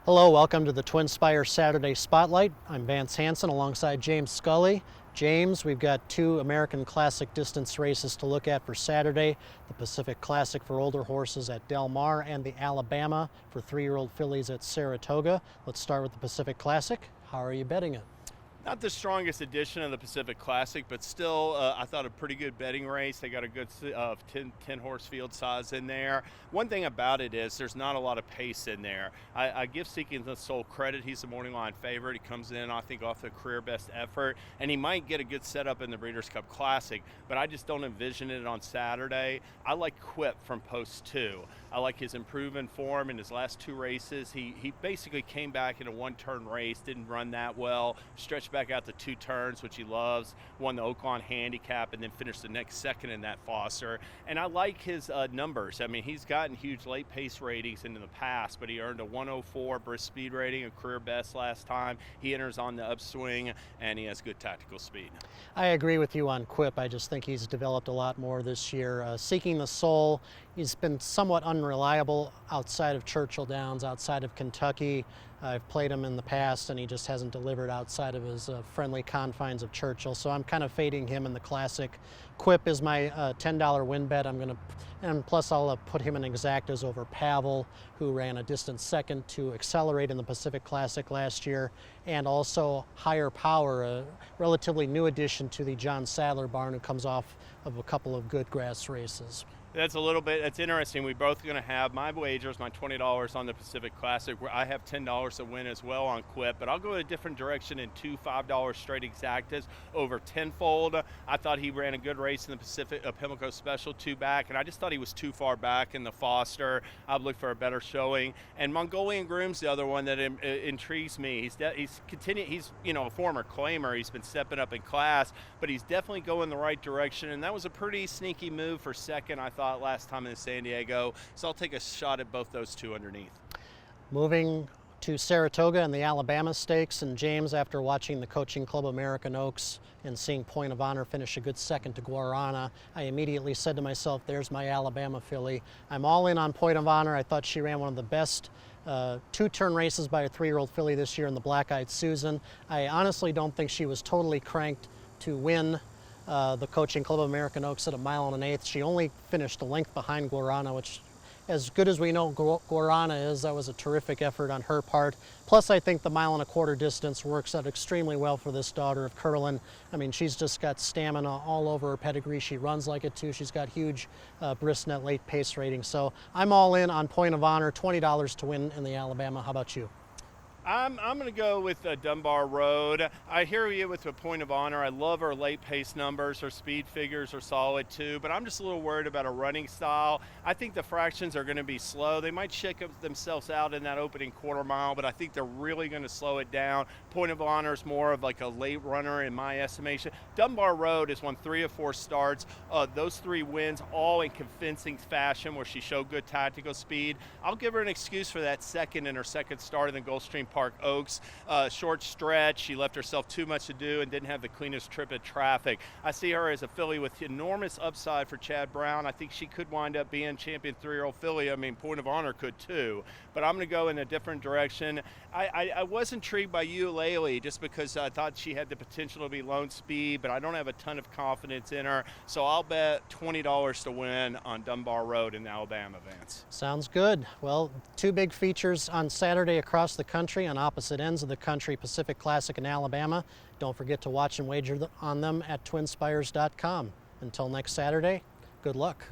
Hello, welcome to the Twin Spire Saturday Spotlight. I'm Vance Hanson alongside James Scully. James, we've got two American Classic distance races to look at for Saturday. The Pacific Classic for older horses at Del Mar and the Alabama for 3-year-old fillies at Saratoga. Let's start with the Pacific Classic. How are you betting it? Not the strongest edition of the Pacific Classic, but still, I thought a pretty good betting race. They got a good 10 horse field size in there. One thing about it is there's not a lot of pace in there. I give Seeking the Soul credit. He's the morning line favorite. He comes in, I think, off the career best effort, and he might get a good setup in the Breeders' Cup Classic, but I just don't envision it on Saturday. I like Quip from Post 2. I like his improving form in his last two races. He basically came back in a one-turn race, didn't run that well, stretched back out to 2 turns, which he loves, won the Oaklawn Handicap, and then finished the next second in that Foster. And I like his numbers. I mean, he's gotten huge late pace ratings in the past, but he earned a 104 brisk speed rating, a career best last time. He enters on the upswing, and he has good tactical speed. I agree with you on Quip. I just think he's developed a lot more this year. Seeking the Soul, he's been somewhat unreliable outside of Churchill Downs, outside of Kentucky. I've played him in the past, and he just hasn't delivered outside of his friendly confines of Churchill. So I'm kind of fading him in the Classic. Quip is my $10 win bet. And plus I'll put him in exactas over Pavel, who ran a distant second to Accelerate in the Pacific Classic last year, and also Higher Power, a relatively new addition to the John Sadler barn, who comes off of a couple of good grass races. That's interesting. We're both going to have my wagers, my $20 on the Pacific Classic, where I have $10 to win as well on Quip, but I'll go a different direction in two $5 straight exactas over tenfold. I thought he ran a good race in the Pacific Pimlico Special 2 back, and I just thought he was too far back in the Foster. I'd look for a better showing. And Mongolian Groom's the other one that intrigues me. He's a former claimer. He's been stepping up in class, but he's definitely going the right direction, and that was a pretty sneaky move for second, I thought, last time in San Diego. So I'll take a shot at both those two underneath. Moving to Saratoga and the Alabama Stakes, and James, after watching the Coaching Club American Oaks and seeing Point of Honor finish a good second to Guarana, I immediately said to myself, there's my Alabama filly. I'm all in on Point of Honor. I thought she ran one of the best two-turn races by a 3-year-old filly this year in the Black-Eyed Susan. I honestly don't think she was totally cranked to win the Coaching Club American Oaks at 1 1/8. She only finished a length behind Guarana, which, as good as we know Guarana is, that was a terrific effort on her part. Plus, I think the 1 1/4 distance works out extremely well for this daughter of Curlin. I mean, she's just got stamina all over her pedigree. She runs like it too. She's got huge brisk net late pace rating. So I'm all in on Point of Honor, $20 to win in the Alabama. How about you? I'm going to go with Dunbar Road. I hear you with the Point of Honor. I love her late pace numbers. Her speed figures are solid too, but I'm just a little worried about her running style. I think the fractions are going to be slow. They might shake themselves out in that opening quarter mile, but I think they're really going to slow it down. Point of Honor is more of like a late runner in my estimation. Dunbar Road has won 3 of 4 starts. Those 3 wins all in convincing fashion where she showed good tactical speed. I'll give her an excuse for that second in her second start in the Gulfstream Park Oaks. Short stretch, she left herself too much to do and didn't have the cleanest trip at traffic. I see her as a filly with enormous upside for Chad Brown. I think she could wind up being champion 3-year-old filly. I mean, Point of Honor could too, but I'm going to go in a different direction. I was intrigued by Ukulele just because I thought she had the potential to be lone speed, but I don't have a ton of confidence in her, so I'll bet $20 to win on Dunbar Road in Alabama, Vance. Sounds good. Well, 2 big features on Saturday across the country on opposite ends of the country, Pacific Classic in Alabama. Don't forget to watch and wager on them at twinspires.com. Until next Saturday, good luck.